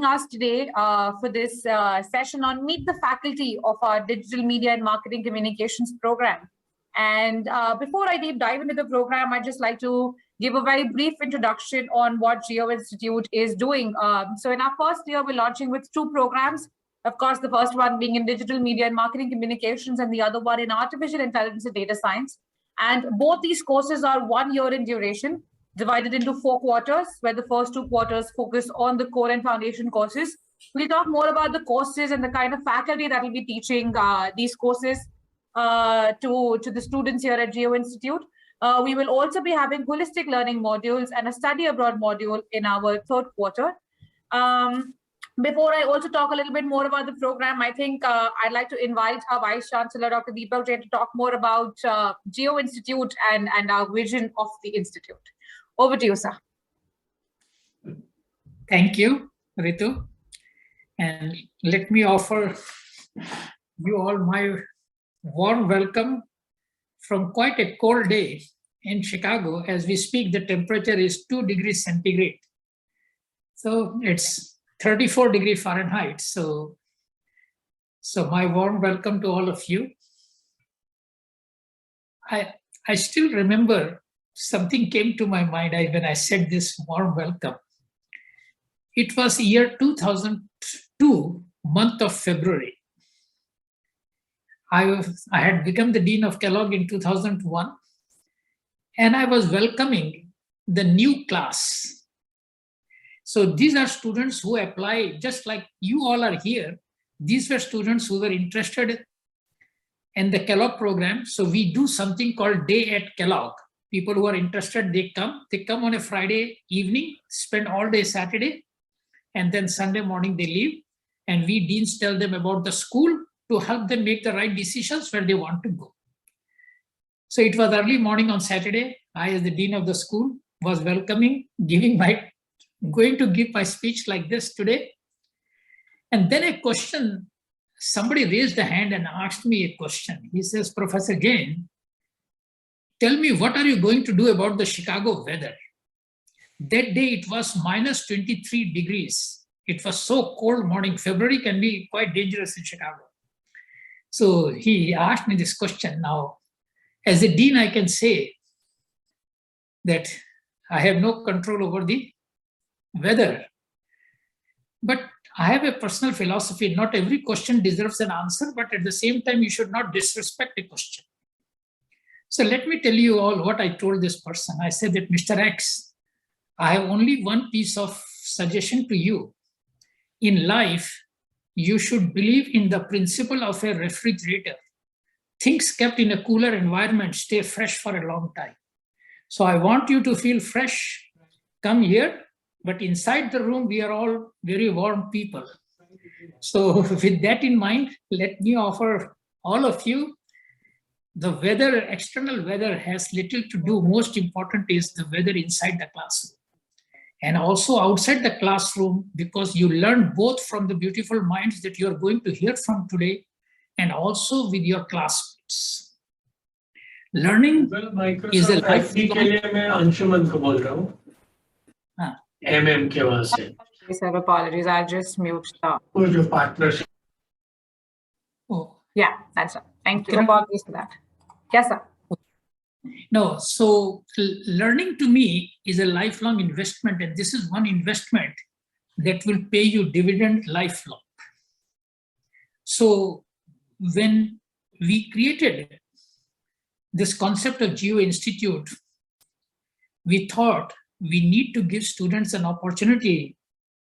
us today for this session on Meet the Faculty of our Digital Media and Marketing Communications program. And before I deep dive into the program, I'd just like to give a very brief introduction on what Jio Institute is doing. So in our first year, we're launching with 2 programs. Of course, the first one being in Digital Media and Marketing Communications and the other one in Artificial Intelligence and Data Science. And both these courses are 1 year in duration, divided into 4 quarters, where the first 2 quarters focus on the core and foundation courses. We'll talk more about the courses and the kind of faculty that will be teaching these courses to the students here at Jio Institute. We will also be having holistic learning modules and a study abroad module in our 3rd quarter. Before I also talk a little bit more about the program, I think I'd like to invite our Vice Chancellor, Dr. Deepak Jain, to talk more about Jio Institute and our vision of the Institute. Over to you, sir. Thank you, Ritu. And let me offer you all my warm welcome from quite a cold day in Chicago. As we speak, the temperature is 2 degrees centigrade. So it's 34 degrees Fahrenheit. So my warm welcome to all of you. I still remember something came to my mind when I said this warm welcome. It was year 2002, month of February. I had become the Dean of Kellogg in 2001, and I was welcoming the new class. So these are students who apply, just like you all are here. These were students who were interested in the Kellogg program. So we do something called Day at Kellogg. People who are interested, they come on a Friday evening, spend all day Saturday, and then Sunday morning they leave. And we deans tell them about the school to help them make the right decisions where they want to go. So it was early morning on Saturday. I, as the dean of the school, was welcoming, going to give my speech like this today. And then a question, somebody raised a hand and asked me a question. He says, Professor Jain, tell me, what are you going to do about the Chicago weather? That day it was minus 23 degrees. It was so cold morning. February can be quite dangerous in Chicago. So he asked me this question. Now, as a dean, I can say that I have no control over the weather. But I have a personal philosophy. Not every question deserves an answer, but at the same time, you should not disrespect a question. So let me tell you all what I told this person. I said that, Mr. X, I have only one piece of suggestion to you. In life, you should believe in the principle of a refrigerator. Things kept in a cooler environment stay fresh for a long time. So I want you to feel fresh. Come here, but inside the room, we are all very warm people. So with that in mind, let me offer all of you, the weather, external weather has little to do. Most important is the weather inside the classroom. And also outside the classroom, because you learn both from the beautiful minds that you are going to hear from today and also with your classmates. Learning is a lifelong... Sir, apologies. I'll just mute your partnership. Oh. Yeah, that's it. Thank you. Apologies for that. Yes, sir. No, so learning to me is a lifelong investment, and this is one investment that will pay you dividend lifelong. So when we created this concept of Jio Institute, we thought we need to give students an opportunity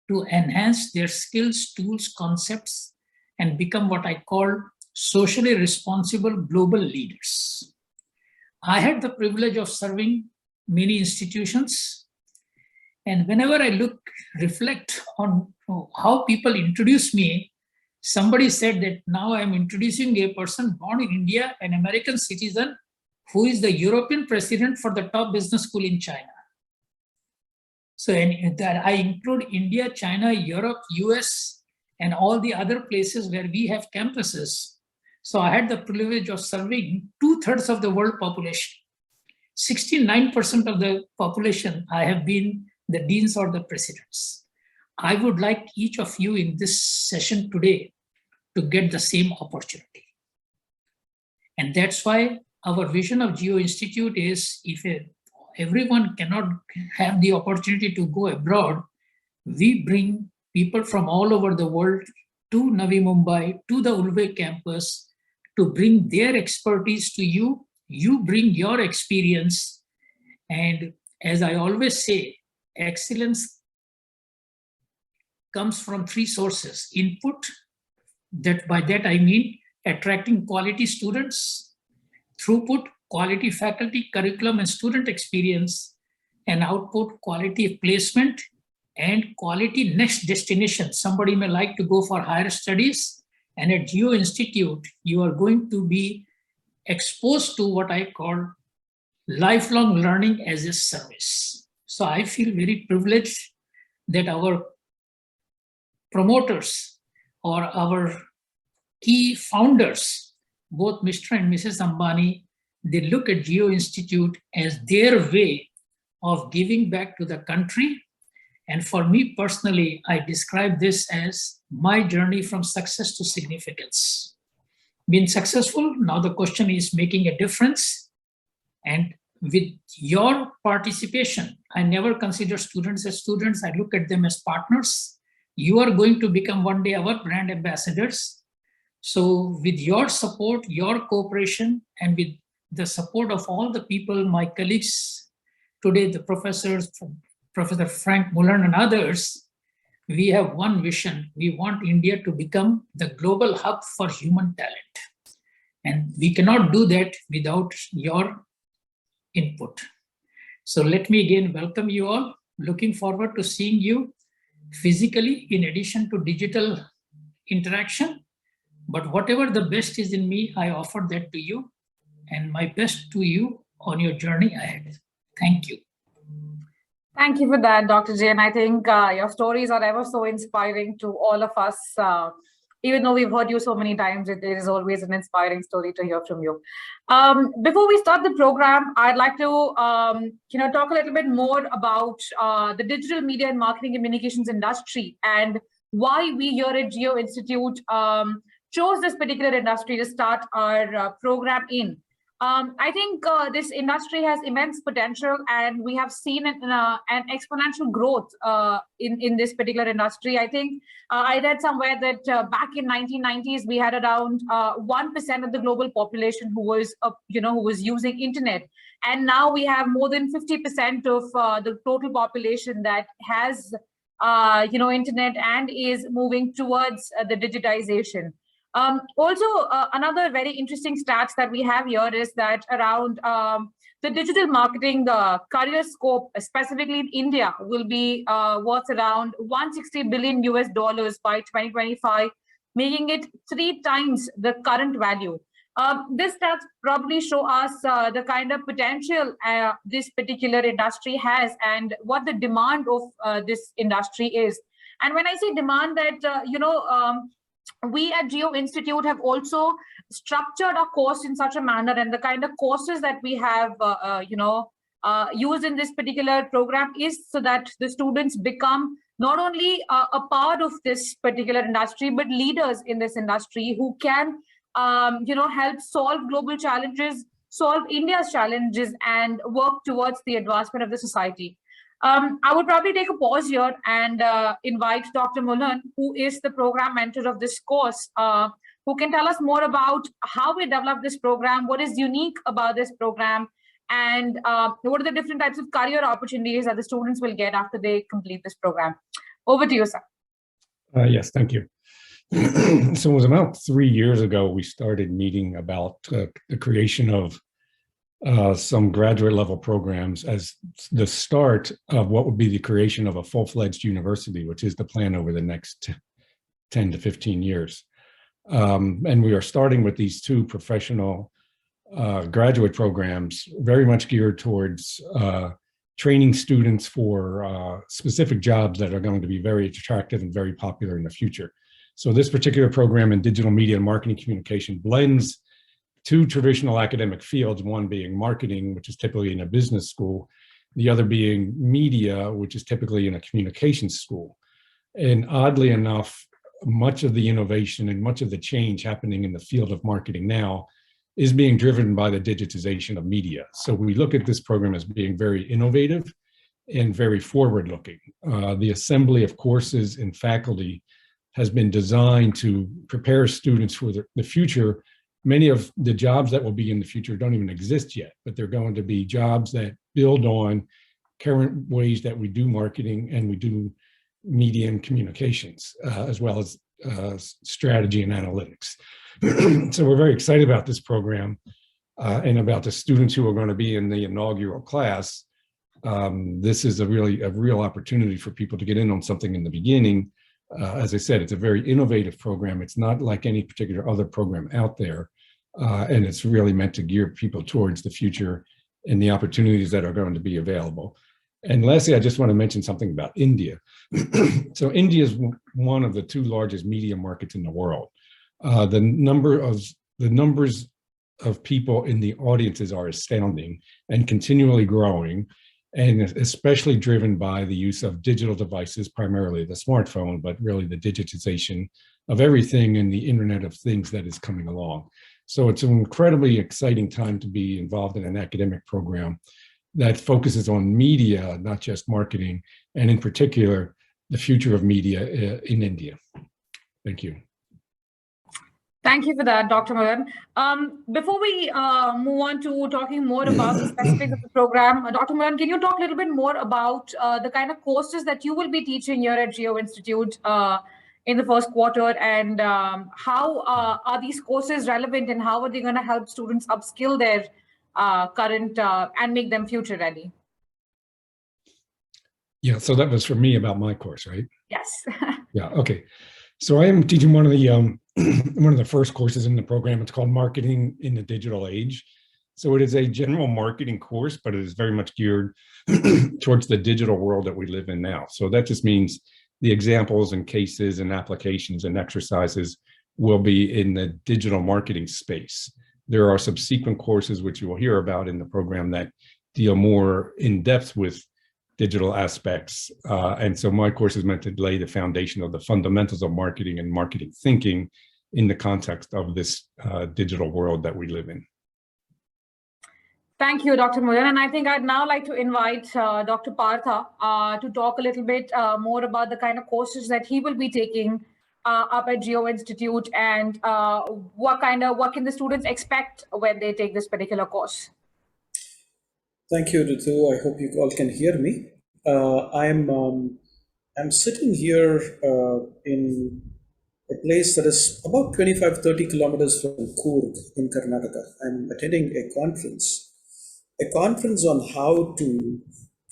to enhance their skills, tools, concepts, and become what I call socially responsible global leaders. I had the privilege of serving many institutions, and whenever I reflect on how people introduce me, somebody said that now I'm introducing a person born in India, an American citizen, who is the European president for the top business school in China. So that I include India, China, Europe, US, and all the other places where we have campuses. So I had the privilege of serving 2/3 of the world population. 69% of the population, I have been the deans or the presidents. I would like each of you in this session today to get the same opportunity. And that's why our vision of Geo Institute is, if everyone cannot have the opportunity to go abroad, we bring people from all over the world to Navi Mumbai, to the Ulve campus, to bring their expertise to you. You bring your experience. And as I always say, excellence comes from three sources: input, that by that I mean attracting quality students; throughput, quality faculty, curriculum and student experience; and output, quality placement and quality next destination. Somebody may like to go for higher studies, and at Geo Institute, you are going to be exposed to what I call lifelong learning as a service. So I feel very privileged that our promoters or our key founders, both Mr. and Mrs. Ambani, they look at Geo Institute as their way of giving back to the country. And for me personally, I describe this as my journey from success to significance. Being successful, now the question is making a difference. And with your participation, I never consider students as students, I look at them as partners. You are going to become one day our brand ambassadors. So with your support, your cooperation, and with the support of all the people, my colleagues today, the professors, Professor Frank Mullen and others, we have one vision. We want India to become the global hub for human talent. And we cannot do that without your input. So let me again welcome you all. Looking forward to seeing you physically in addition to digital interaction. But whatever the best is in me, I offer that to you, and my best to you on your journey ahead. Thank you. Thank you for that, Dr. J. And I think your stories are ever so inspiring to all of us. Even though we've heard you so many times, it is always an inspiring story to hear from you. Before we start the program, I'd like to talk a little bit more about the digital media and marketing communications industry and why we here at Geo Institute chose this particular industry to start our program in. I think this industry has immense potential, and we have seen an exponential growth in this particular industry. I think I read somewhere that back in 1990s we had around 1% of the global population who was using internet, and now we have more than 50% of the total population that has internet and is moving towards the digitization. Also, another very interesting stats that we have here is that around the digital marketing, the career scope, specifically in India, will be worth around $160 billion by 2025, making it 3 times the current value. This stats probably show us the kind of potential this particular industry has and what the demand of this industry is. And when I say demand, that we at Geo Institute have also structured our course in such a manner, and the kind of courses that we have, used in this particular program is so that the students become not only a part of this particular industry, but leaders in this industry who can, help solve global challenges, solve India's challenges, and work towards the advancement of the society. I would probably take a pause here and invite Dr. Mullen, who is the program mentor of this course, who can tell us more about how we developed this program, what is unique about this program, and what are the different types of career opportunities that the students will get after they complete this program. Over to you, sir. Yes, thank you. So it was about 3 years ago, we started meeting about the creation of some graduate level programs as the start of what would be the creation of a full-fledged university, which is the plan over the next 10 to 15 years. And we are starting with these 2 professional graduate programs, very much geared towards training students for specific jobs that are going to be very attractive and very popular in the future. So this particular program in digital media and marketing communication blends 2 traditional academic fields, one being marketing, which is typically in a business school, the other being media, which is typically in a communications school. And oddly enough, much of the innovation and much of the change happening in the field of marketing now is being driven by the digitization of media. So we look at this program as being very innovative and very forward-looking. The assembly of courses and faculty has been designed to prepare students for the future. Many of the jobs that will be in the future don't even exist yet, but they're going to be jobs that build on current ways that we do marketing and we do media and communications, as well as strategy and analytics. So we're very excited about this program and about the students who are going to be in the inaugural class. This is a real opportunity for people to get in on something in the beginning. As I said, it's a very innovative program. It's not like any particular other program out there. And it's really meant to gear people towards the future and the opportunities that are going to be available. And lastly, I just want to mention something about India. So India is one of the two largest media markets in the world. The numbers of people in the audiences are astounding and continually growing, and especially driven by the use of digital devices, primarily the smartphone, but really the digitization of everything and the Internet of Things that is coming along. So it's an incredibly exciting time to be involved in an academic program that focuses on media, not just marketing, and in particular, the future of media in India. Thank you. Thank you for that, Dr. Madan. Before we move on to talking more about the specifics of the program, Dr. Madan, can you talk a little bit more about the kind of courses that you will be teaching here at Geo Institute in the first quarter, and how are these courses relevant, and how are they going to help students upskill their current and make them future ready? Yeah, so that was for me about my course, right? Yes. Yeah, okay. So I am teaching one of the first courses in the program. It's called Marketing in the Digital Age. So it is a general marketing course, but it is very much geared towards the digital world that we live in now. So that just means the examples and cases and applications and exercises will be in the digital marketing space. There are subsequent courses which you will hear about in the program that deal more in depth with digital aspects. And so my course is meant to lay the foundation of the fundamentals of marketing and marketing thinking in the context of this digital world that we live in. Thank you, Dr. Madan. And I think I'd now like to invite Dr. Partha to talk a little bit more about the kind of courses that he will be taking up at Geo Institute, and what can the students expect when they take this particular course. Thank you, Ritu. I hope you all can hear me. I'm sitting here in a place that is about 25-30 kilometers from Coorg in Karnataka. I'm attending a conference on how to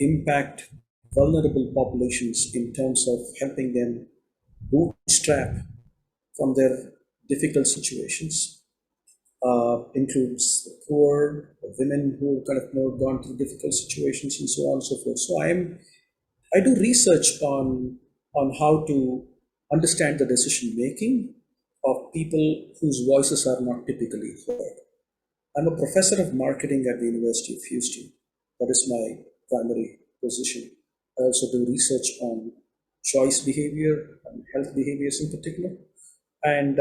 impact vulnerable populations in terms of helping them bootstrap from their difficult situations. Includes the poor, the women who kind of gone through difficult situations, and so on and so forth. So I do research on how to understand the decision making of people whose voices are not typically heard. I'm a professor of marketing at the University of Houston. That is my primary position. I also do research on choice behavior and health behaviors in particular. And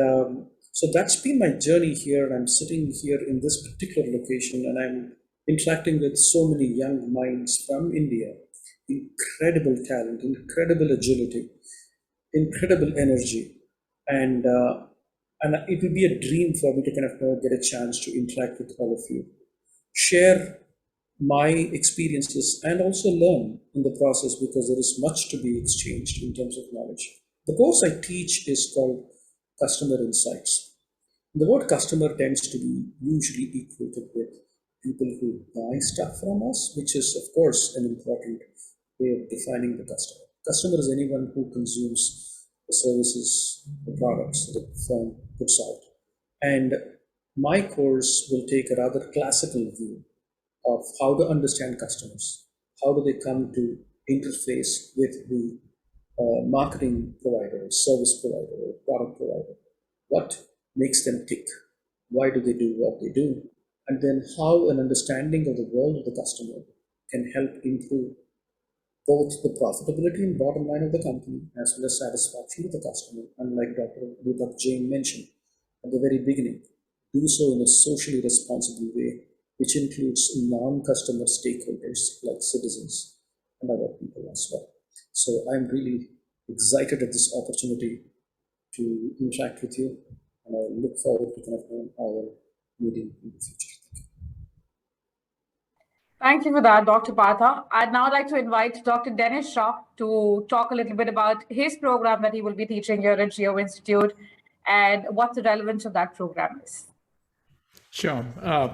so that's been my journey here. I'm sitting here in this particular location, and I'm interacting with so many young minds from India. Incredible talent, incredible agility, incredible energy. And it will be a dream for me to kind of get a chance to interact with all of you, share my experiences, and also learn in the process, because there is much to be exchanged in terms of knowledge. The course I teach is called Customer Insights. The word customer tends to be usually equated with people who buy stuff from us, which is, of course, an important way of defining the customer. Customer is anyone who consumes the services, the products that the firm puts out. And my course will take a rather classical view of how to understand customers. How do they come to interface with the marketing provider, service provider, product provider? What makes them tick? Why do they do what they do? And then how an understanding of the world of the customer can help improve both the profitability and bottom line of the company, as well as satisfaction with the customer. And like Dr. Jain mentioned at the very beginning, do so in a socially responsible way, which includes non-customer stakeholders like citizens and other people as well. So I'm really excited at this opportunity to interact with you, and I look forward to kind of our meeting in the future. Thank you for that, Dr. Patha. I'd now like to invite Dr. Dennis Shah to talk a little bit about his program that he will be teaching here at Geo Institute and what the relevance of that program is. Sure.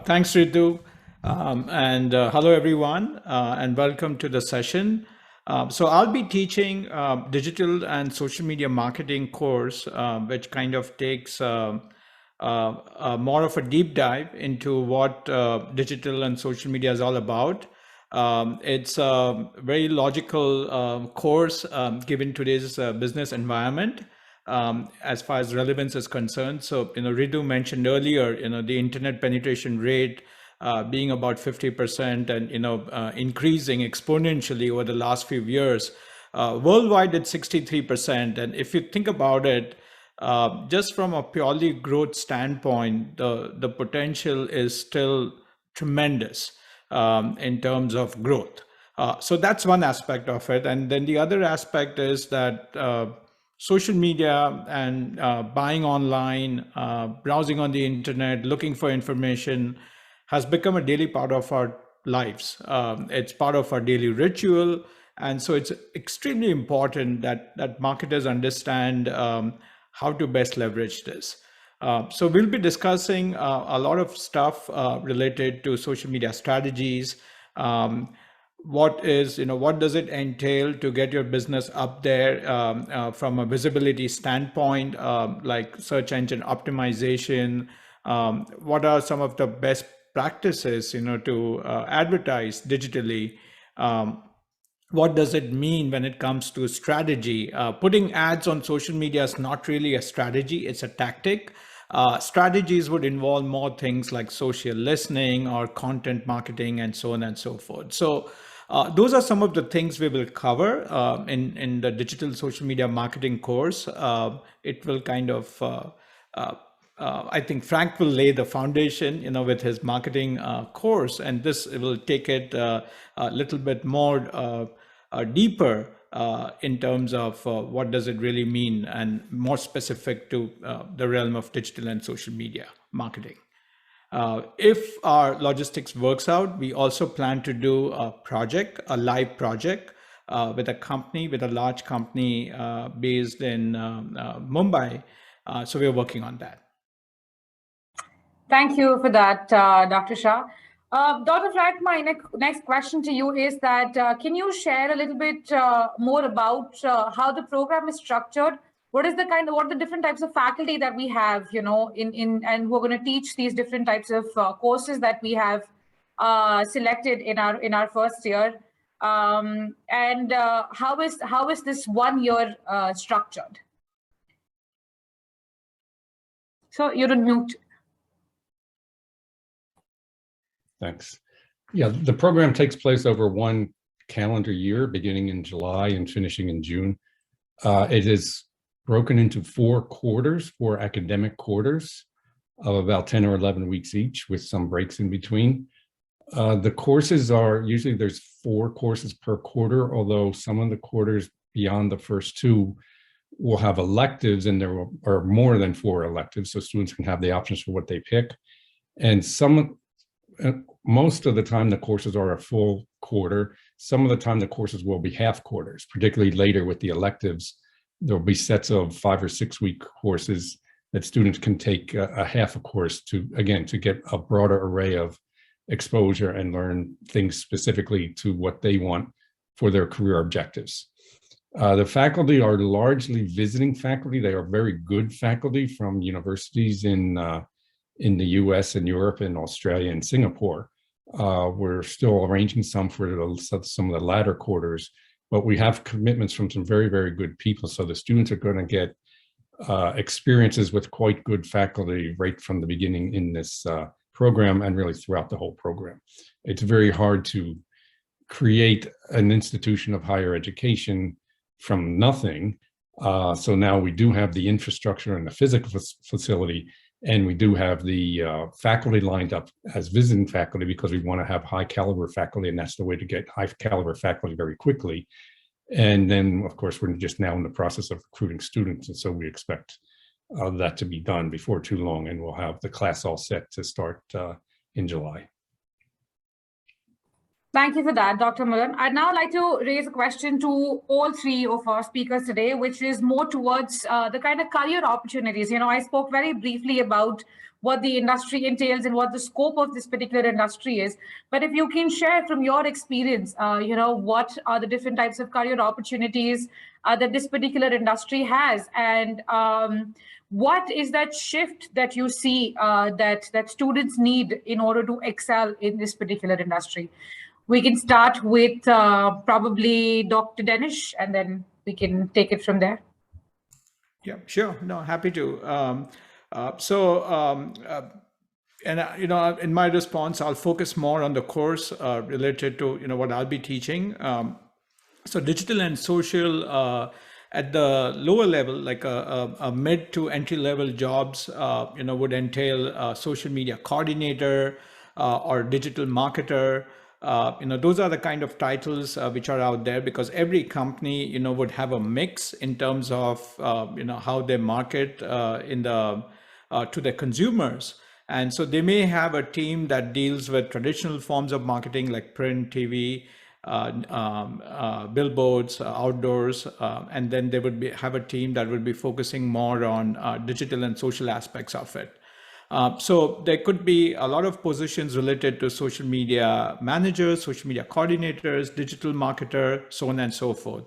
Thanks, Ritu. And hello, everyone, and welcome to the session. So I'll be teaching digital and social media marketing course, which kind of takes more of a deep dive into what digital and social media is all about. It's a very logical course given today's business environment as far as relevance is concerned. So, Ritu mentioned earlier, the internet penetration rate being about 50% and, increasing exponentially over the last few years. Worldwide, it's 63%. And if you think about it, just from a purely growth standpoint, the potential is still tremendous in terms of growth. So that's one aspect of it. And then the other aspect is that social media and buying online, browsing on the internet, looking for information has become a daily part of our lives. It's part of our daily ritual. And so it's extremely important that marketers understand how to best leverage this. So we'll be discussing a lot of stuff related to social media strategies. What does it entail to get your business up there from a visibility standpoint, like search engine optimization? What are some of the best practices, to advertise digitally? What does it mean when it comes to strategy? Putting ads on social media is not really a strategy, it's a tactic. Strategies would involve more things like social listening or content marketing and so on and so forth. So those are some of the things we will cover in the digital social media marketing course. It will kind of, I think Frank will lay the foundation, with his marketing course, and this will take it a little bit more deeper in terms of what does it really mean, and more specific to the realm of digital and social media marketing. If our logistics works out, we also plan to do a live project with a large company based in Mumbai. So we're working on that. Thank you for that, Dr. Shah. Dr. Frank, my next question to you is that can you share a little bit more about how the program is structured? What are the different types of faculty that we have, and we're going to teach these different types of courses that we have selected in our first year, and how is this 1 year structured? So you're on mute. Thanks. Yeah, the program takes place over 1 calendar year, beginning in July and finishing in June. It is broken into 4 academic quarters of about 10 or 11 weeks each, with some breaks in between. The courses are usually there's 4 courses per quarter, although some of the quarters beyond the first 2 will have electives, and there are more than 4 electives, so students can have the options for what they pick. And most of the time the courses are a full quarter. Some of the time the courses will be half quarters, particularly later with the electives. There'll be sets of 5 or 6 week courses that students can take a half a course to get a broader array of exposure and learn things specifically to what they want for their career objectives. The faculty are largely visiting faculty. They are very good faculty from universities in the US and Europe and Australia and Singapore. We're still arranging some for some of the latter quarters, but we have commitments from some very, very good people. So the students are going to get experiences with quite good faculty right from the beginning in this program, and really throughout the whole program. It's very hard to create an institution of higher education from nothing. So now we do have the infrastructure and the physical facility, and we do have the faculty lined up as visiting faculty because we want to have high caliber faculty, and that's the way to get high caliber faculty very quickly. And then, of course, we're just now in the process of recruiting students, and so we expect that to be done before too long, and we'll have the class all set to start in July. Thank you for that, Dr. Mullen. I'd now like to raise a question to all three of our speakers today, which is more towards the kind of career opportunities. You know, I spoke very briefly about what the industry entails and what the scope of this particular industry is. But if you can share from your experience, you know, what are the different types of career opportunities that this particular industry has, and what is that shift that you see that students need in order to excel in this particular industry? We can start with probably Dr. Danish, and then we can take it from there. Yeah, sure. No, happy to. You know, in my response, I'll focus more on the course related to, you know, what I'll be teaching. So digital and social at the lower level, like a mid to entry level jobs, you know, would entail social media coordinator or digital marketer. You know, those are the kind of titles which are out there, because every company, you know, would have a mix in terms of, you know, how they market to their consumers. And so they may have a team that deals with traditional forms of marketing like print, TV, billboards, outdoors, and then they would have a team that would be focusing more on digital and social aspects of it. So there could be a lot of positions related to social media managers, social media coordinators, digital marketer, so on and so forth.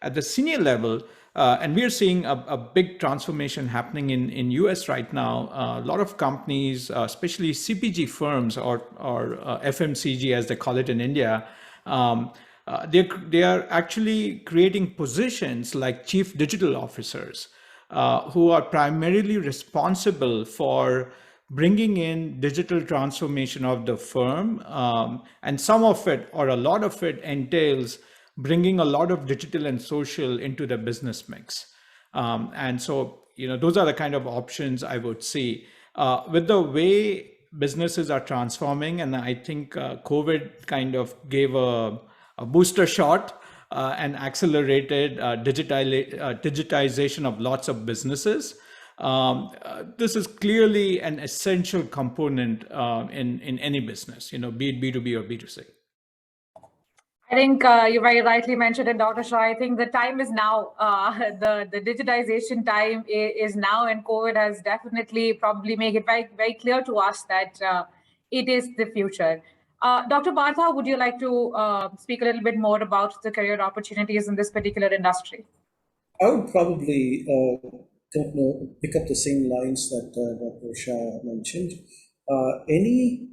At the senior level, and we're seeing a big transformation happening in US right now. A lot of companies, especially CPG firms or FMCG as they call it in India, they are actually creating positions like chief digital officers, who are primarily responsible for bringing in digital transformation of the firm. And some of it, or a lot of it, entails bringing a lot of digital and social into the business mix. And so, you know, those are the kind of options I would see. With the way businesses are transforming, and I think COVID kind of gave a booster shot and accelerated digitization of lots of businesses. This is clearly an essential component in any business, you know, be it B2B or B2C. I think you very rightly mentioned it, Dr. Shah. I think the time is now. The digitization time is now, and COVID has definitely probably made it very, very clear to us that it is the future. Dr. Partha, would you like to speak a little bit more about the career opportunities in this particular industry? I would probably pick up the same lines that Dr. Shah mentioned. Any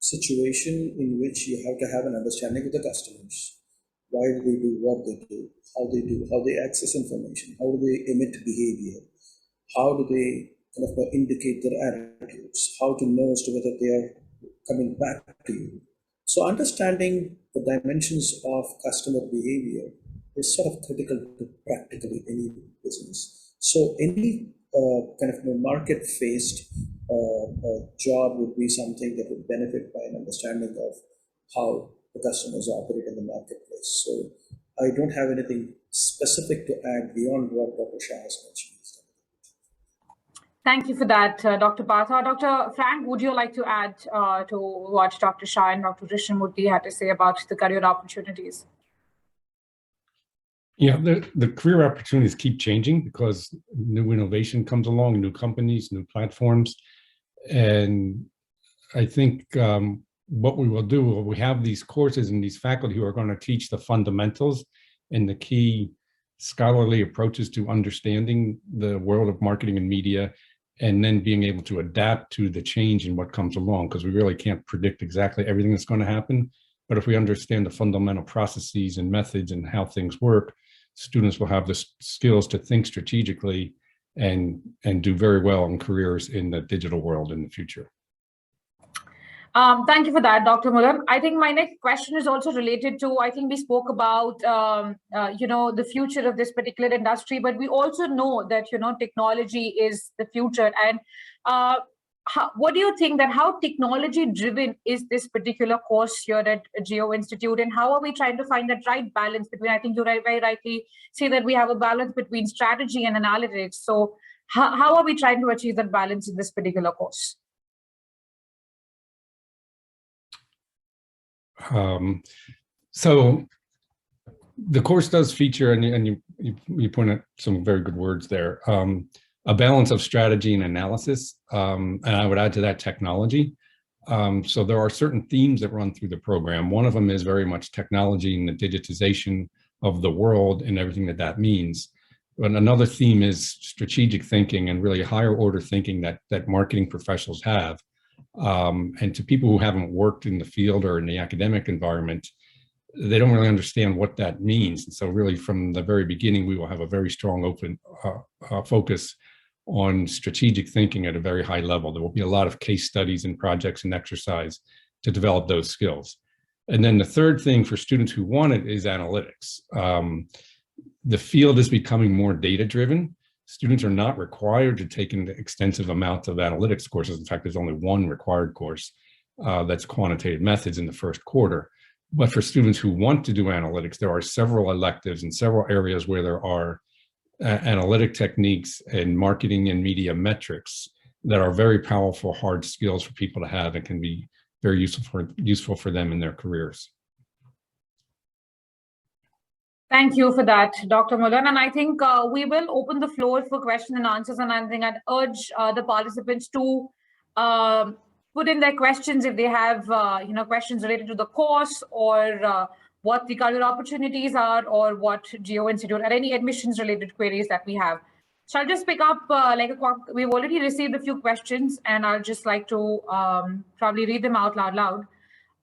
situation in which you have to have an understanding of the customers. Why do they do what they do, how they access information, how do they emit behavior, how do they kind of indicate their attitudes, how to know as to whether they are coming back to you. So understanding the dimensions of customer behavior is sort of critical to practically any business. So any kind of market-faced job would be something that would benefit by an understanding of how the customers operate in the marketplace. So I don't have anything specific to add beyond what Dr. Shah has mentioned. Thank you for that, Dr. Partha. Dr. Frank, would you like to add to what Dr. Shah and Dr. Krishnamurthy had to say about the career opportunities? Yeah, the career opportunities keep changing because new innovation comes along, new companies, new platforms. And I think what we will do, we have these courses and these faculty who are going to teach the fundamentals and the key scholarly approaches to understanding the world of marketing and media, and then being able to adapt to the change in what comes along, because we really can't predict exactly everything that's going to happen. But if we understand the fundamental processes and methods and how things work, students will have the skills to think strategically and do very well in careers in the digital world in the future. Thank you for that, Dr. Mullen. I think my next question is also related to, I think we spoke about, the future of this particular industry, but we also know that, technology is the future. And what do you think that how technology driven is this particular course here at Geo Institute, and how are we trying to find that right balance between, I think you very rightly say that we have a balance between strategy and analytics. So how are we trying to achieve that balance in this particular course? So the course does feature, and you point out some very good words there, a balance of strategy and analysis, and I would add to that technology. So there are certain themes that run through the program. One of them is very much technology and the digitization of the world and everything that that means. But another theme is strategic thinking and really higher order thinking that marketing professionals have. And to people who haven't worked in the field or in the academic environment, they don't really understand what that means. And so really from the very beginning, we will have a very strong open focus on strategic thinking at a very high level. There will be a lot of case studies and projects and exercise to develop those skills. And then the third thing for students who want it is analytics. The field is becoming more data-driven. Students are not required to take an extensive amount of analytics courses. In fact, there's only one required course that's quantitative methods in the first quarter. But for students who want to do analytics, there are several electives in several areas where there are analytic techniques and marketing and media metrics that are very powerful, hard skills for people to have and can be very useful for them in their careers. Thank you for that, Dr. Mullen. And I think we will open the floor for question and answers. And I think I'd urge the participants to put in their questions if they have, questions related to the course or what the career opportunities are or what Geo Institute or any admissions related queries that we have. So I'll just pick up, we've already received a few questions and I'll just like to probably read them out loud.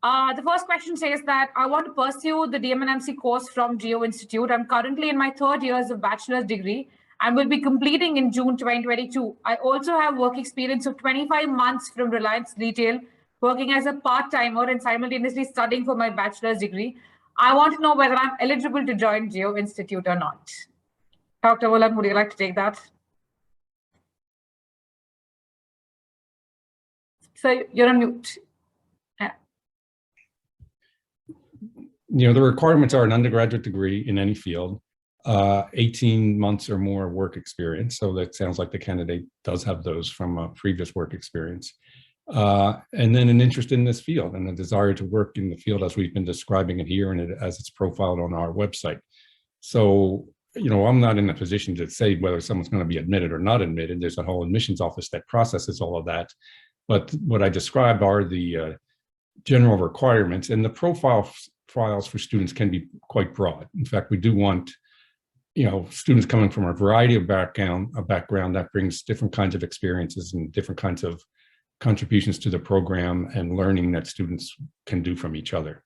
The first question says that I want to pursue the DMNMC course from Geo Institute. I'm currently in my third year of bachelor's degree and will be completing in June 2022. I also have work experience of 25 months from Reliance Retail, working as a part-timer and simultaneously studying for my bachelor's degree. I want to know whether I'm eligible to join Geo Institute or not. Dr. Mullen, would you like to take that? So you're on mute. The requirements are an undergraduate degree in any field, 18 months or more work experience. So that sounds like the candidate does have those from a previous work experience. And then an interest in this field and a desire to work in the field as we've been describing it here and as it's profiled on our website. So, I'm not in a position to say whether someone's going to be admitted or not admitted. There's a whole admissions office that processes all of that. But what I described are the general requirements, and the profiles for students can be quite broad. In fact, we do want, students coming from a variety of background that brings different kinds of experiences and different kinds of contributions to the program and learning that students can do from each other.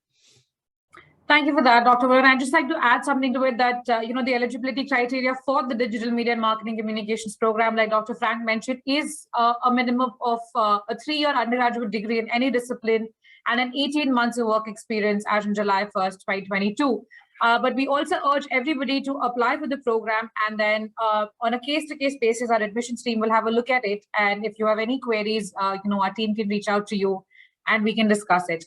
Thank you for that, Dr. Mullen. I'd just like to add something to it that, the eligibility criteria for the Digital Media and Marketing Communications program, like Dr. Frank mentioned, is a minimum of a 3-year undergraduate degree in any discipline and an 18 months of work experience as on July 1st, 2022. But we also urge everybody to apply for the program, and then on a case-to-case basis, our admissions team will have a look at it. And if you have any queries, our team can reach out to you and we can discuss it.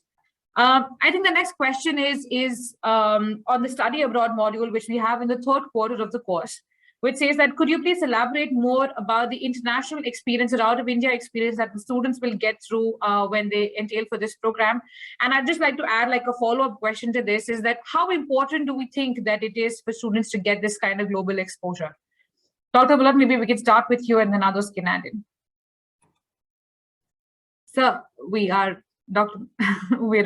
I think the next question is on the study abroad module, which we have in the third quarter of the course, which says that, could you please elaborate more about the international experience or out of India experience that the students will get through when they entail for this program? And I'd just like to add like a follow-up question to this is that how important do we think that it is for students to get this kind of global exposure? Dr. Mullen, maybe we can start with you and then others can add in. Sir, we're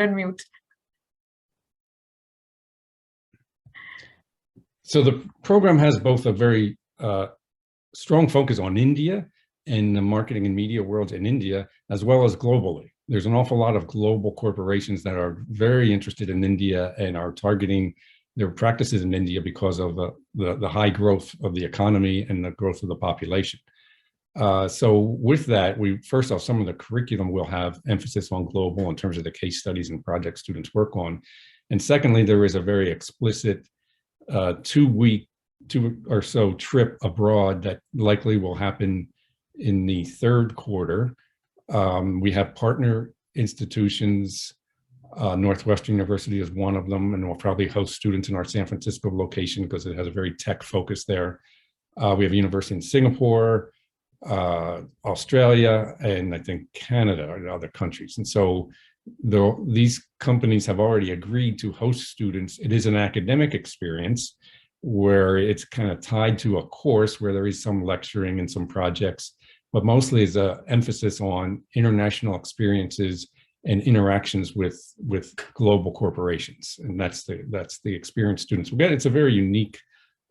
on mute. So the program has both a very strong focus on India and the marketing and media world in India, as well as globally. There's an awful lot of global corporations that are very interested in India and are targeting their practices in India because of the high growth of the economy and the growth of the population. So with that, first off, some of the curriculum will have emphasis on global in terms of the case studies and projects students work on. And secondly, there is a very explicit 2 or so trip abroad that likely will happen in the third quarter. We have partner institutions. Northwestern University is one of them, and we'll probably host students in our San Francisco location because it has a very tech focus there. We have a university in Singapore, Australia, and I think Canada and other countries. And so these companies have already agreed to host students. It is an academic experience where it's kind of tied to a course where there is some lecturing and some projects, but mostly is an emphasis on international experiences and interactions with global corporations. And that's the experience students will get. It's a very unique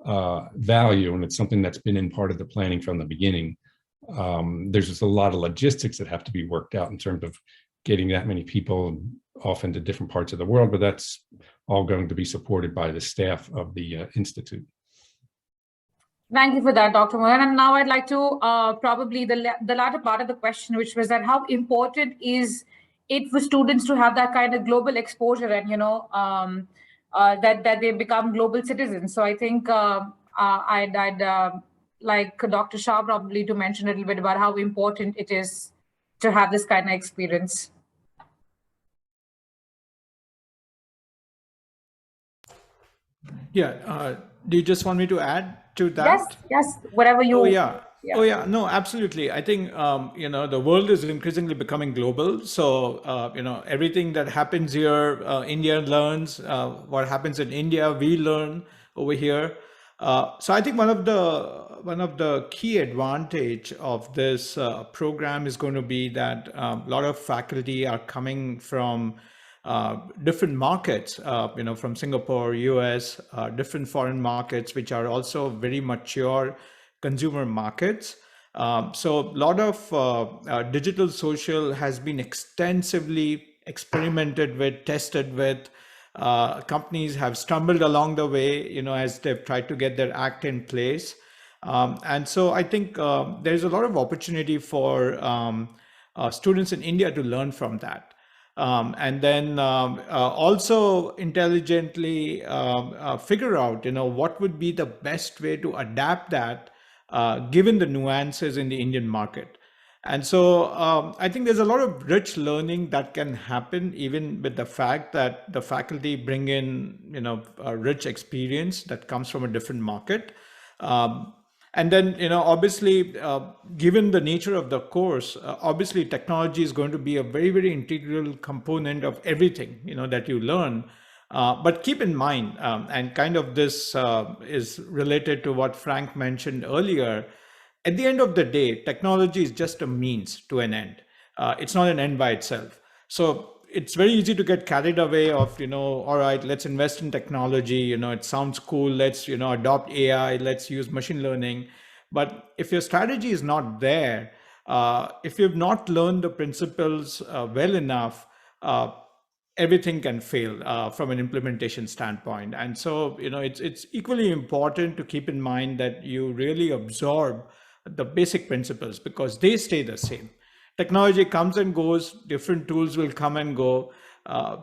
value, and it's something that's been in part of the planning from the beginning. There's just a lot of logistics that have to be worked out in terms of getting that many people off into different parts of the world, but that's all going to be supported by the staff of the Institute. Thank you for that, Dr. Mohan. And now I'd like to probably the latter part of the question, which was that how important is it for students to have that kind of global exposure and, that they become global citizens. So I think I'd like Dr. Shah probably to mention a little bit about how important it is to have this kind of experience. Yeah. Do you just want me to add to that? Yes, whatever you. Oh yeah. Oh yeah, no, absolutely. I think the world is increasingly becoming global. So everything that happens here, India learns. What happens in India, we learn over here. So I think one of the key advantage of this program is going to be that a lot of faculty are coming from different markets, from Singapore, US, different foreign markets, which are also very mature consumer markets. So a lot of digital social has been extensively experimented with, tested with. Companies have stumbled along the way, as they've tried to get their act in place. And so I think there's a lot of opportunity for students in India to learn from that. And then also intelligently figure out, what would be the best way to adapt that given the nuances in the Indian market. And so I think there's a lot of rich learning that can happen, even with the fact that the faculty bring in, a rich experience that comes from a different market. And then, obviously, given the nature of the course, obviously technology is going to be a very, very integral component of everything, that you learn. But keep in mind, and kind of this is related to what Frank mentioned earlier, at the end of the day, technology is just a means to an end. It's not an end by itself. So it's very easy to get carried away of, all right, let's invest in technology, it sounds cool, let's, adopt AI, let's use machine learning. But if your strategy is not there, if you've not learned the principles well enough, everything can fail from an implementation standpoint. And so, it's equally important to keep in mind that you really absorb the basic principles because they stay the same. Technology comes and goes, different tools will come and go.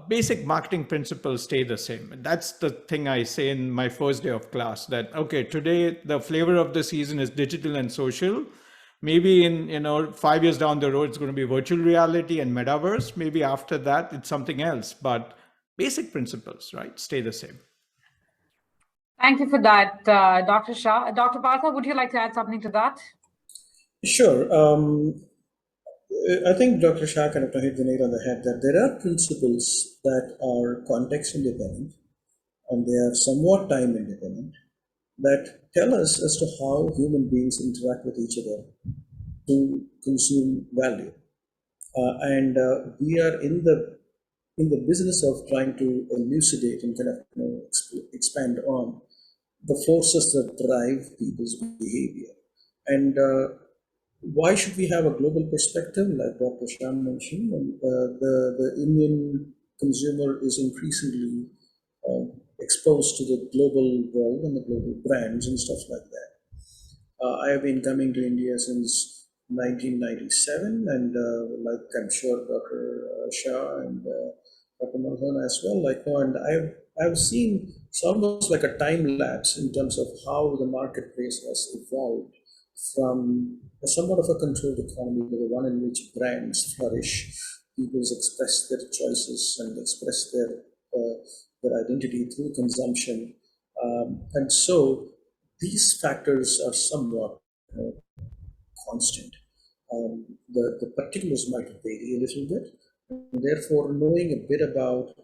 Basic marketing principles stay the same. And that's the thing I say in my first day of class that, okay, today the flavor of the season is digital and social. Maybe in 5 years down the road, it's going to be virtual reality and metaverse. Maybe after that, it's something else. But basic principles, right, stay the same. Thank you for that, Dr. Shah. Dr. Partha, would you like to add something to that? Sure. I think Dr. Shah kind of hit the nail on the head that there are principles that are context independent and they are somewhat time independent that tell us as to how human beings interact with each other to consume value. And we are in the business of trying to elucidate and kind of expand on the forces that drive people's behavior. And why should we have a global perspective, like Dr. Shah mentioned? And, the Indian consumer is increasingly exposed to the global world and the global brands and stuff like that. I have been coming to India since 1997, and like I'm sure Dr. Shah and Dr. Mohan as well, and I've seen it's almost like a time lapse in terms of how the marketplace has evolved from somewhat of a controlled economy to the one in which brands flourish, people express their choices and express their identity through consumption, and so these factors are somewhat constant. The particulars might vary a little bit. Therefore, knowing a bit about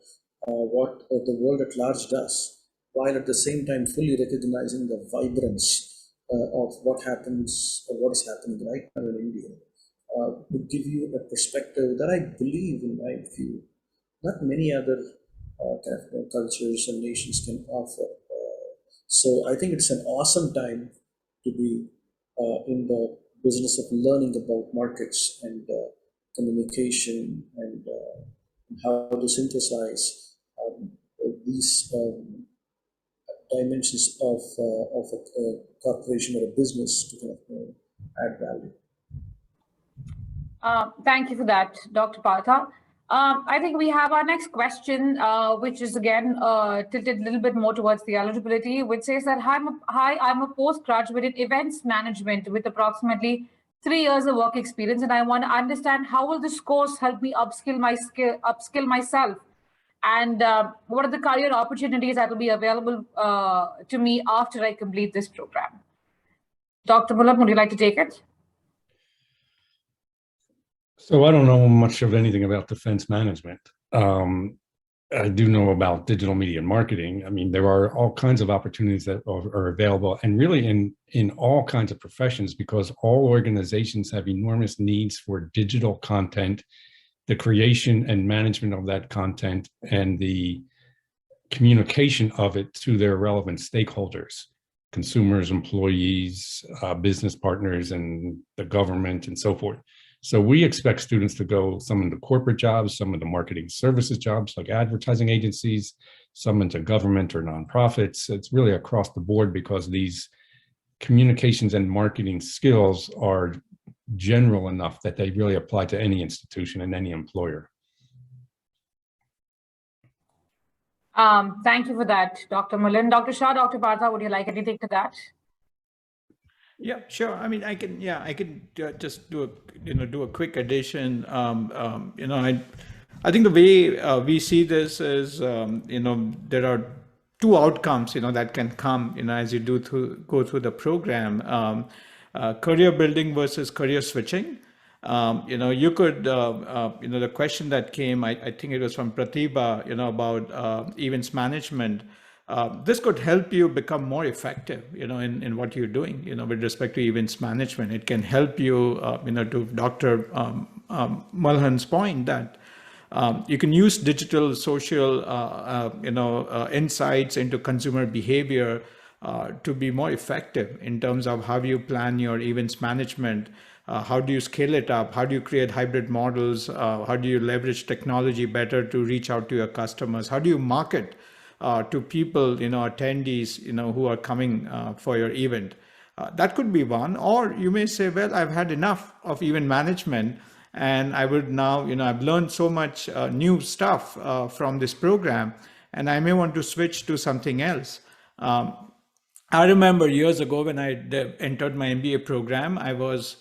what the world at large does, while at the same time fully recognizing the vibrance of what happens or what is happening right now in India, would give you a perspective that I believe, in my view, not many other cultures and nations can offer. So I think it's an awesome time to be in the business of learning about markets and communication and how to synthesize these dimensions of a corporation or a business to kind of add value. Thank you for that, Dr. Partha. I think we have our next question, which is again tilted a little bit more towards the eligibility, which says that, hi, I'm a postgraduate in events management with approximately 3 years of work experience, and I want to understand how will this course help me upskill myself, and what are the career opportunities that will be available to me after I complete this program? Dr. Mullen, would you like to take it? So I don't know much of anything about defense management. I do know about digital media and marketing. I mean, there are all kinds of opportunities that are available, and really in all kinds of professions, because all organizations have enormous needs for digital content, the creation and management of that content, and the communication of it to their relevant stakeholders, consumers, employees, business partners, and the government, and so forth. So we expect students to go some into corporate jobs, some into marketing services jobs like advertising agencies, some into government or nonprofits. It's really across the board because these communications and marketing skills are general enough that they really apply to any institution and any employer. Thank you for that, Dr. Mullen. Dr. Shah, Dr. Partha, would you like anything to that? Yeah, sure. I mean, I can just do a quick addition. I think the way we see this is, there are two outcomes, that can come, as you go through the program, career building versus career switching. You could, the question that came, I think it was from Pratibha, about events management. This could help you become more effective, in what you're doing, with respect to events management. It can help you, to Dr. Mulhan's point that you can use digital, social, insights into consumer behavior to be more effective in terms of how you plan your events management. How do you scale it up? How do you create hybrid models? How do you leverage technology better to reach out to your customers? How do you market to people, attendees, who are coming for your event? That could be one. Or you may say, well, I've had enough of event management, and I would now, I've learned so much new stuff from this program, and I may want to switch to something else. I remember years ago when I entered my MBA program, I was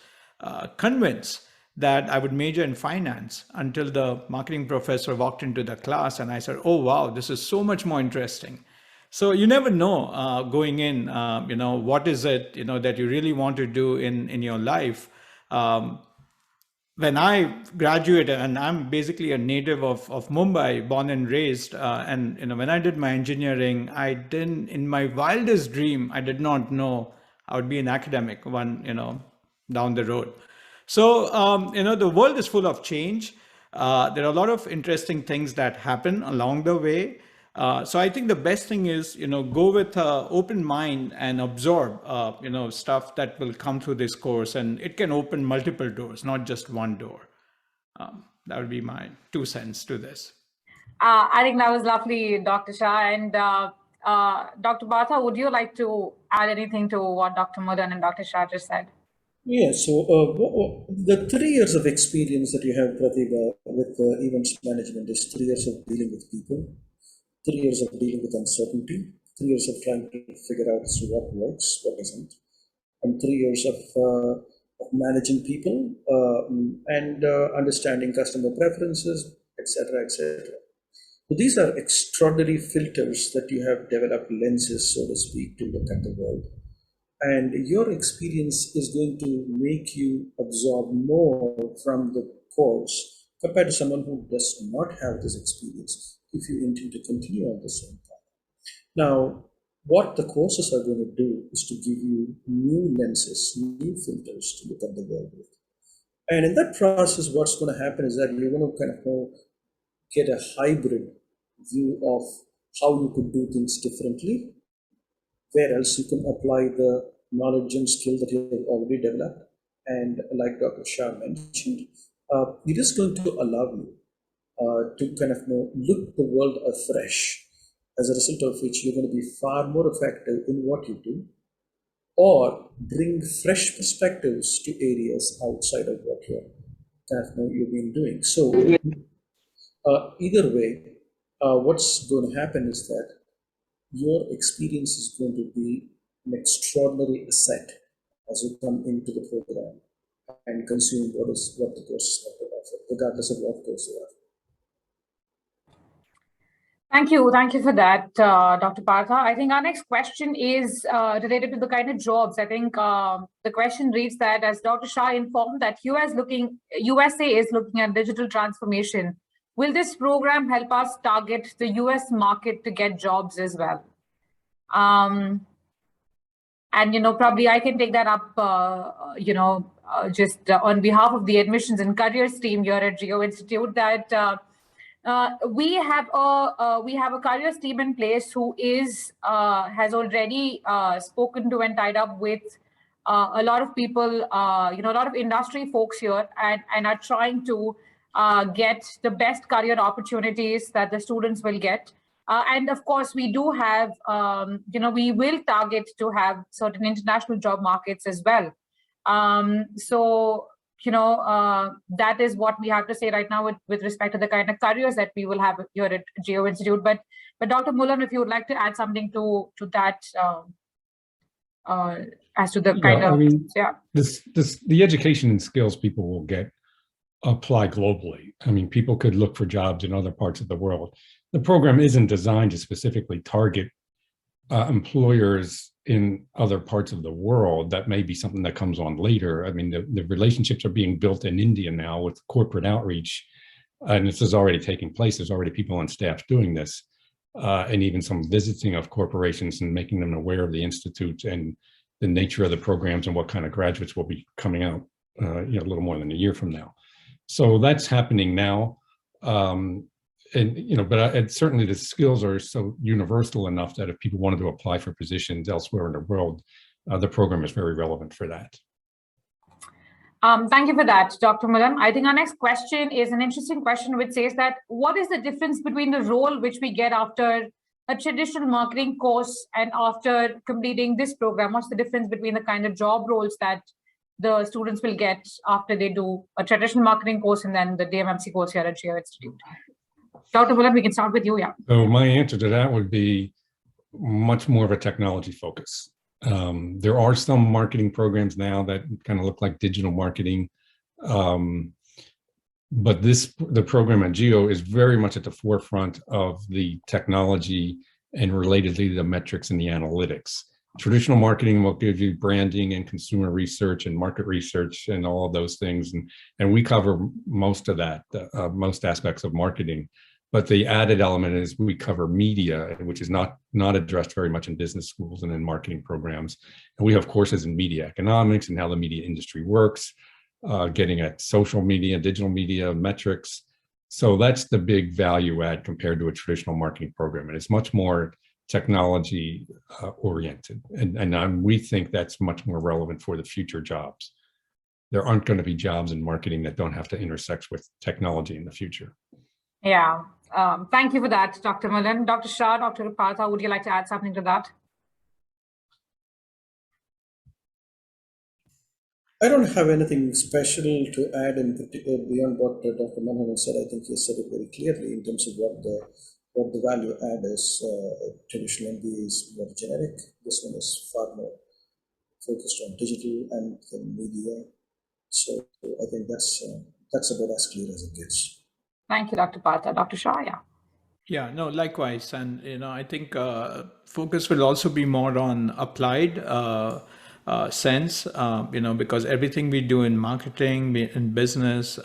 convinced that I would major in finance until the marketing professor walked into the class and I said, oh, wow, this is so much more interesting. So you never know going in, what is it, that you really want to do in your life. When I graduated, and I'm basically a native of Mumbai, born and raised, and when I did my engineering, in my wildest dream, I did not know I would be an academic down the road. So, the world is full of change. There are a lot of interesting things that happen along the way. So I think the best thing is, go with an open mind and absorb, stuff that will come through this course, and it can open multiple doors, not just one door. That would be my 2 cents to this. I think that was lovely, Dr. Shah. And Dr. Partha, would you like to add anything to what Dr. Mullen and Dr. Shah just said? Yeah, so the 3 years of experience that you have, Pratibha, with events management is 3 years of dealing with people, 3 years of dealing with uncertainty, 3 years of trying to figure out what works, what doesn't, and 3 years of managing people and understanding customer preferences, etc., etc. So these are extraordinary filters that you have developed, lenses, so to speak, to look at the world. And your experience is going to make you absorb more from the course compared to someone who does not have this experience if you intend to continue on the same path. Now, what the courses are going to do is to give you new lenses, new filters to look at the world with. And in that process, what's going to happen is that you're going to kind of get a hybrid view of how you could do things differently, where else you can apply the knowledge and skill that you have already developed. And like Dr. Shah mentioned, it is going to allow you to kind of look the world afresh, as a result of which you're going to be far more effective in what you do, or bring fresh perspectives to areas outside of what you've been doing. So either way, what's going to happen is that your experience is going to be an extraordinary asset as you come into the program and consume what the courses have to offer, regardless of what course you are. Thank you for that, Dr. Partha. I think our next question is related to the kind of jobs. I think the question reads that, as Dr. Shah informed, that USA is looking at digital transformation. Will this program help us target the US market to get jobs as well? And, probably I can take that up, just on behalf of the admissions and careers team here at Geo Institute, that we have a careers team in place who has already spoken to and tied up with a lot of people, a lot of industry folks here, and are trying to get the best career opportunities that the students will get. And of course, we do have, we will target to have certain international job markets as well. So, that is what we have to say right now with respect to the kind of careers that we will have here at Geo Institute. But Dr. Mullan, if you would like to add something to that as to the kind of, the education and skills people will get apply globally. I mean, people could look for jobs in other parts of the world. The program isn't designed to specifically target employers in other parts of the world. That may be something that comes on later. I mean, the relationships are being built in India now with corporate outreach, and this is already taking place. There's already people on staff doing this, and even some visiting of corporations and making them aware of the institute and the nature of the programs and what kind of graduates will be coming out, a little more than a year from now. So that's happening now. But certainly the skills are so universal enough that if people wanted to apply for positions elsewhere in the world, the program is very relevant for that. Thank you for that, Dr. Mullan. I think our next question is an interesting question, which says that what is the difference between the role which we get after a traditional marketing course and after completing this program? What's the difference between the kind of job roles that the students will get after they do a traditional marketing course and then the DMMC course here at Geo Institute? Dr. Mullan, we can start with you, yeah. So my answer to that would be much more of a technology focus. There are some marketing programs now that kind of look like digital marketing, but the program at Geo is very much at the forefront of the technology and relatedly the metrics and the analytics. Traditional marketing will give you branding and consumer research and market research and all of those things, and we cover most of that, most aspects of marketing. But the added element is we cover media, which is not addressed very much in business schools and in marketing programs. And we have courses in media economics and how the media industry works, getting at social media, digital media, metrics. So that's the big value add compared to a traditional marketing program. And it's much more technology oriented. And we think that's much more relevant for the future jobs. There aren't going to be jobs in marketing that don't have to intersect with technology in the future. Yeah. Thank you for that, Dr. Mullan. Dr. Shah, Dr. Partha, would you like to add something to that? I don't have anything special to add in particular beyond what Dr. Manhan said. I think he said it very clearly in terms of what the value add is. Traditional MBA is more generic. This one is far more focused on digital and media. So I think that's about as clear as it gets. Thank you, Dr. Partha. Dr. Shah, yeah. Yeah, no, likewise. And, I think focus will also be more on applied sense, because everything we do in marketing, in business,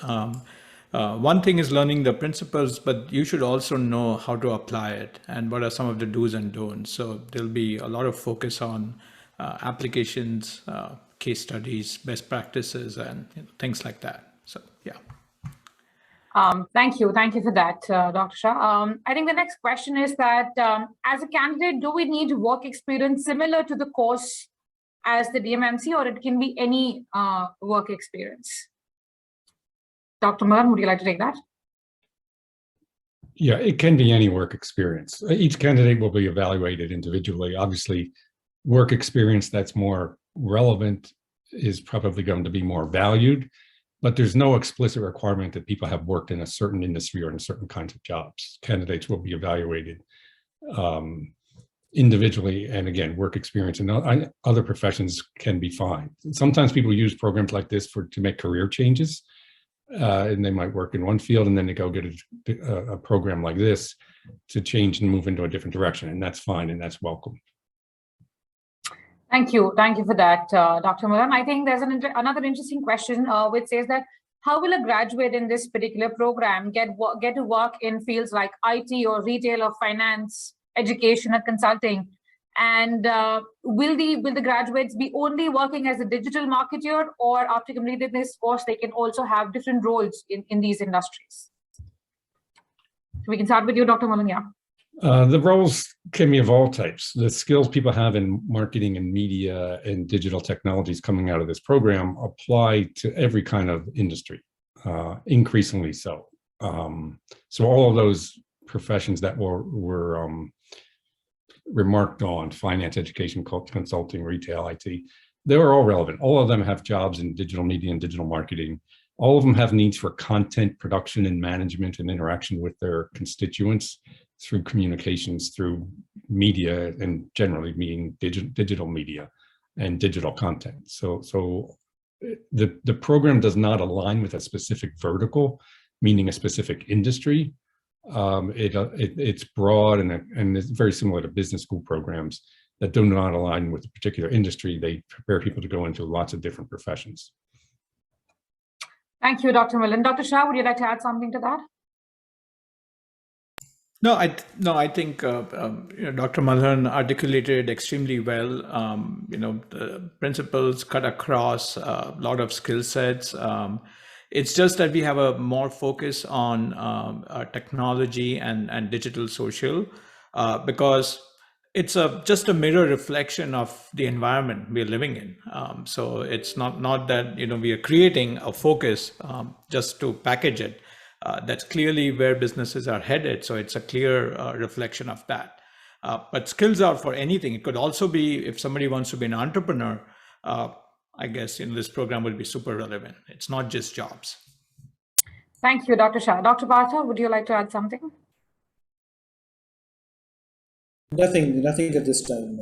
one thing is learning the principles, but you should also know how to apply it and what are some of the do's and don'ts. So there'll be a lot of focus on applications, case studies, best practices, and things like that. So, yeah. Thank you for that, Dr. Shah. I think the next question is that as a candidate, do we need work experience similar to the course as the DMMC, or it can be any work experience? Dr. Madan, would you like to take that? Yeah, it can be any work experience. Each candidate will be evaluated individually. Obviously, work experience that's more relevant is probably going to be more valued, but there's no explicit requirement that people have worked in a certain industry or in certain kinds of jobs. Candidates will be evaluated individually, and again, work experience and other professions can be fine. Sometimes people use programs like this to make career changes, and they might work in one field and then they go get a program like this to change and move into a different direction, and that's fine and that's welcome. Thank you for that, Dr. Madan. I think there's another interesting question which says that how will a graduate in this particular program get to work in fields like IT or retail or finance, education or consulting? And will the graduates be only working as a digital marketer, or after completing this course, they can also have different roles in these industries? We can start with you, Dr. Madan. Yeah. The roles can be of all types. The skills people have in marketing and media and digital technologies coming out of this program apply to every kind of industry, increasingly so. So all of those professions that were remarked on, finance, education, consulting, retail, IT, they were all relevant. All of them have jobs in digital media and digital marketing. All of them have needs for content production and management and interaction with their constituents through communications, through media, and generally meaning digital media and digital content. So the program does not align with a specific vertical, meaning a specific industry. It's broad and it's very similar to business school programs that do not align with a particular industry. They prepare people to go into lots of different professions. Thank you, Dr. Madan. Dr. Shah, would you like to add something to that? No, I think Dr. Madan articulated extremely well. The principles cut across a lot of skill sets. It's just that we have a more focus on technology and digital social because it's just a mirror reflection of the environment we're living in. So it's not that we are creating a focus just to package it. That's clearly where businesses are headed. So it's a clear reflection of that. But skills are for anything. It could also be if somebody wants to be an entrepreneur, I guess this program will be super relevant. It's not just jobs. Thank you, Dr. Shah. Dr. Partha, would you like to add something? Nothing at this time.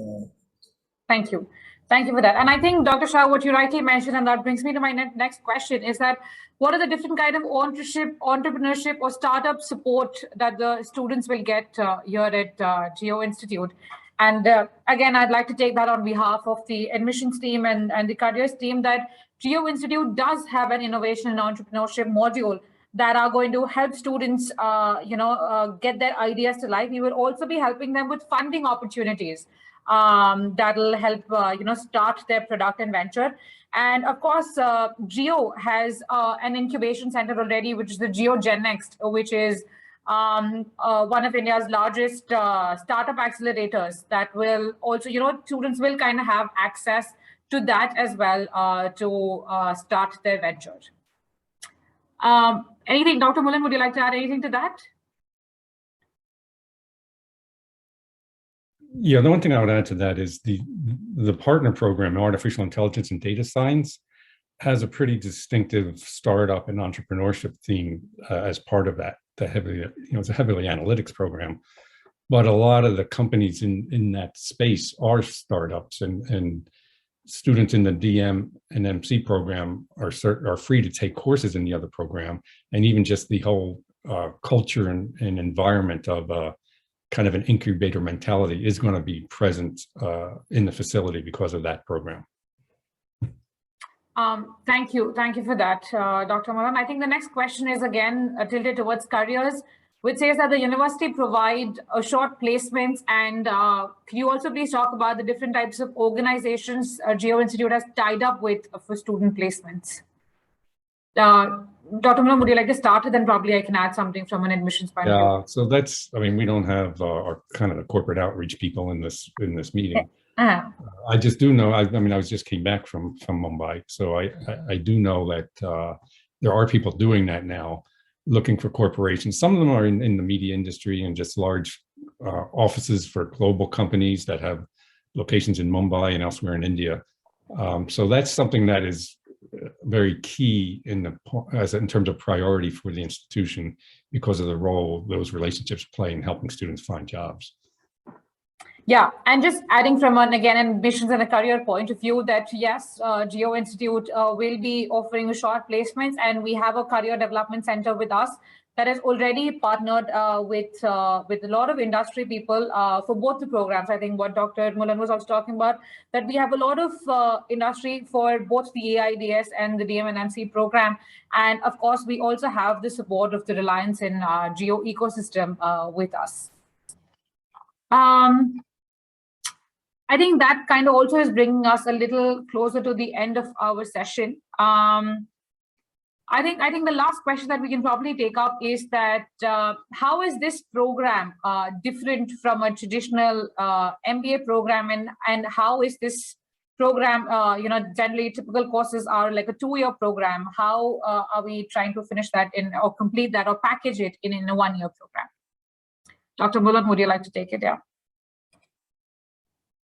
Thank you for that. And I think, Dr. Shah, what you rightly mentioned, and that brings me to my next question, is that what are the different kind of entrepreneurship or startup support that the students will get here at Geo Institute? And again, I'd like to take that on behalf of the admissions team and the careers team, that Geo Institute does have an innovation and entrepreneurship module that are going to help students, get their ideas to life. We will also be helping them with funding opportunities that'll help, start their product and venture. And of course, Geo has an incubation center already, which is the Geo Gen Next, which is one of India's largest startup accelerators that will also, students will kind of have access to that as well to start their venture. Anything, Dr. Mullen, would you like to add anything to that? Yeah, the one thing I would add to that is the partner program, Artificial Intelligence and Data Science, has a pretty distinctive startup and entrepreneurship theme as part of that. It's a heavily analytics program, but a lot of the companies in that space are startups, and students in the DM and MC program are free to take courses in the other program, and even just the whole culture and environment of kind of an incubator mentality is going to be present in the facility because of that program. Thank you for that, Dr. Madan. I think the next question is again tilted towards careers, which says that the university provide short placements, and can you also please talk about the different types of organizations Geo Institute has tied up with for student placements? Dr. Madan, would you like to start, and then probably I can add something from an admissions point of view? Yeah, so that's, I mean, we don't have our kind of the corporate outreach people in this meeting. I just do know, I mean, I just came back from Mumbai, so I do know that there are people doing that now, looking for corporations. Some of them are in the media industry and just large offices for global companies that have locations in Mumbai and elsewhere in India. So that's something that is very key in terms of priority for the institution, because of the role those relationships play in helping students find jobs. Yeah, and just adding from an admissions and a career point of view, that yes, Geo Institute will be offering short placements, and we have a career development center with us that has already partnered with a lot of industry people for both the programs. I think what Dr. Mullan was also talking about, that we have a lot of industry for both the AIDS and the DM&MC program. And of course, we also have the support of the Reliance in Geo ecosystem with us. I think that kind of also is bringing us a little closer to the end of our session. I think the last question that we can probably take up is that how is this program different from a traditional MBA program, and how is this program, generally typical courses are like a 2-year program. How are we trying to finish that or complete that or package it in a 1-year program? Dr. Mullan, would you like to take it? Yeah.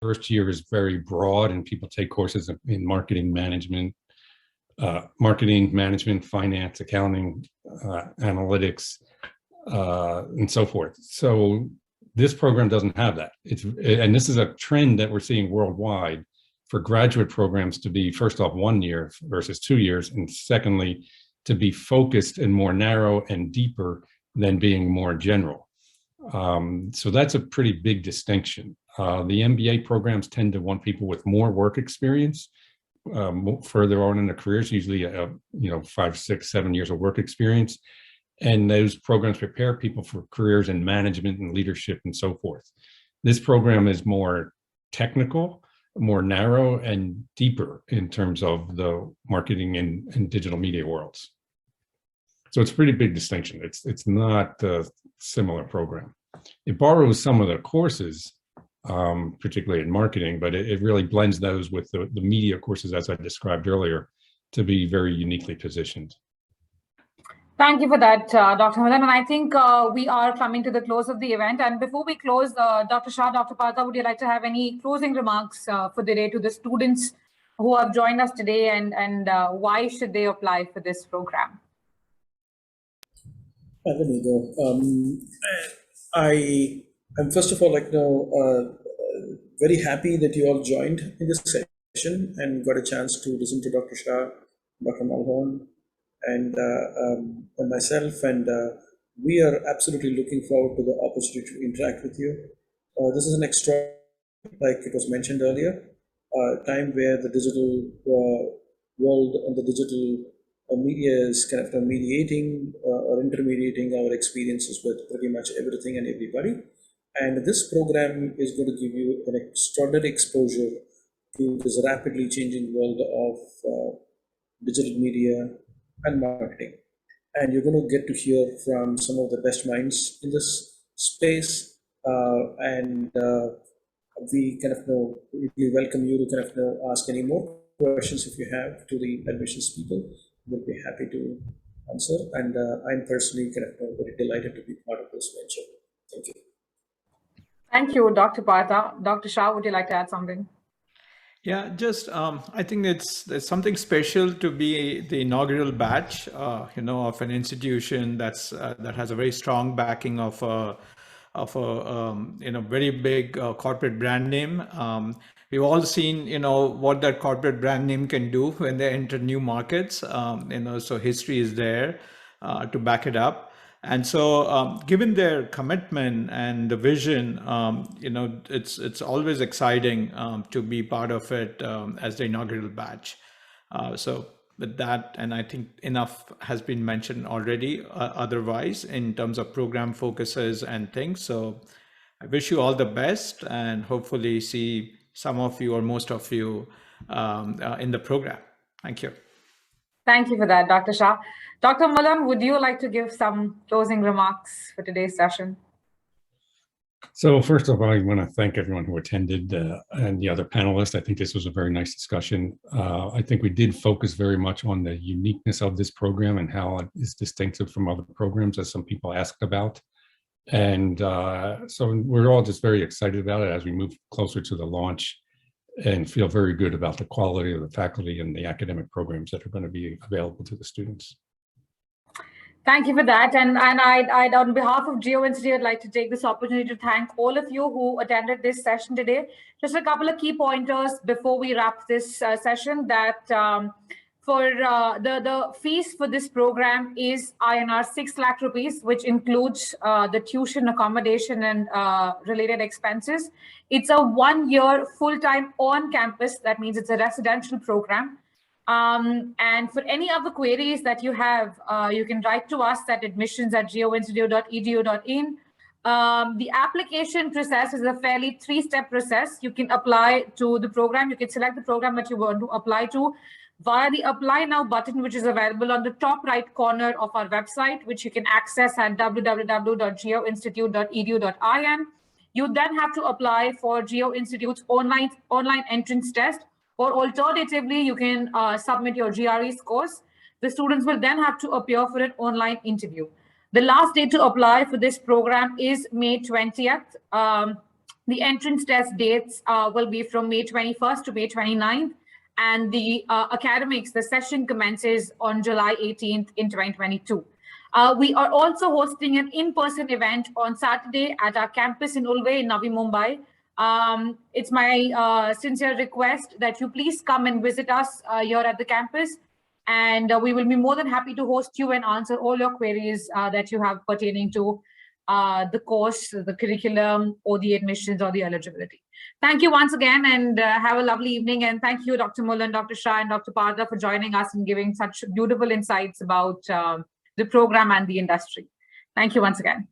First year is very broad, and people take courses in marketing management, finance, accounting, analytics, and so forth. So this program doesn't have that. And this is a trend that we're seeing worldwide for graduate programs to be, first off, 1 year versus 2 years, and secondly, to be focused and more narrow and deeper than being more general. So that's a pretty big distinction. The MBA programs tend to want people with more work experience further on in their careers, usually 5, 6, 7 years of work experience. And those programs prepare people for careers in management and leadership and so forth. This program is more technical, more narrow, and deeper in terms of the marketing and digital media worlds. So it's a pretty big distinction. It's not a similar program. It borrows some of the courses, particularly in marketing, but it really blends those with the media courses, as I described earlier, to be very uniquely positioned. Thank you for that, Dr. Mullan. And I think we are coming to the close of the event. And before we close, Dr. Shah, Dr. Partha, would you like to have any closing remarks for the day to the students who have joined us today, and why should they apply for this program? Let me go. I'm first of all very happy that you all joined in this session and got a chance to listen to Dr. Shah, Dr. Malhoun, and myself, and we are absolutely looking forward to the opportunity to interact with you. This is an extra, like it was mentioned earlier, time where the digital world and the digital media is kind of mediating or intermediating our experiences with pretty much everything and everybody. And this program is going to give you an extraordinary exposure to this rapidly changing world of digital media and marketing. And you're going to get to hear from some of the best minds in this space. We welcome you to ask any more questions if you have to the admissions people. We'll be happy to answer. And I'm personally very delighted to be part of this venture. Thank you. Thank you, Dr. Partha. Dr. Shah, would you like to add something? Yeah, just I think there's something special to be the inaugural batch, of an institution that has a very strong backing of a very big corporate brand name. We've all seen what that corporate brand name can do when they enter new markets. So history is there to back it up. And so, given their commitment and the vision, it's always exciting to be part of it as the inaugural batch. So with that, and I think enough has been mentioned already otherwise in terms of program focuses and things. So I wish you all the best and hopefully see some of you or most of you in the program. Thank you. Thank you for that, Dr. Shah. Dr. Mullan, would you like to give some closing remarks for today's session? So first of all, I want to thank everyone who attended and the other panelists. I think this was a very nice discussion. I think we did focus very much on the uniqueness of this program and how it is distinctive from other programs, as some people asked about. And so we're all just very excited about it as we move closer to the launch and feel very good about the quality of the faculty and the academic programs that are going to be available to the students. Thank you for that. And I'd on behalf of Geo Institute, I'd like to take this opportunity to thank all of you who attended this session today. Just a couple of key pointers before we wrap this session, that for the fees for this program is INR 6 lakh rupees, which includes the tuition, accommodation, and related expenses. It's a 1-year full-time on campus. That means it's a residential program. And for any other queries that you have, you can write to us at admissions@geoinstitute.edu.in. The application process is a fairly 3-step process. You can apply to the program. You can select the program that you want to apply to via the Apply Now button, which is available on the top right corner of our website, which you can access at www.geoinstitute.edu.in. You then have to apply for Geo Institute's online entrance test, or alternatively, you can submit your GRE scores. The students will then have to appear for an online interview. The last day to apply for this program is May 20th. The entrance test dates will be from May 21st to May 29th. And the academics, the session commences on July 18th in 2022. We are also hosting an in-person event on Saturday at our campus in Ulve in Navi Mumbai. It's my sincere request that you please come and visit us here at the campus, and we will be more than happy to host you and answer all your queries that you have pertaining to the course, the curriculum, or the admissions or the eligibility. Thank you once again, and have a lovely evening. And thank you, Dr. Mullan, Dr. Shah, and Dr. Parda for joining us and giving such beautiful insights about the program and the industry. Thank you once again.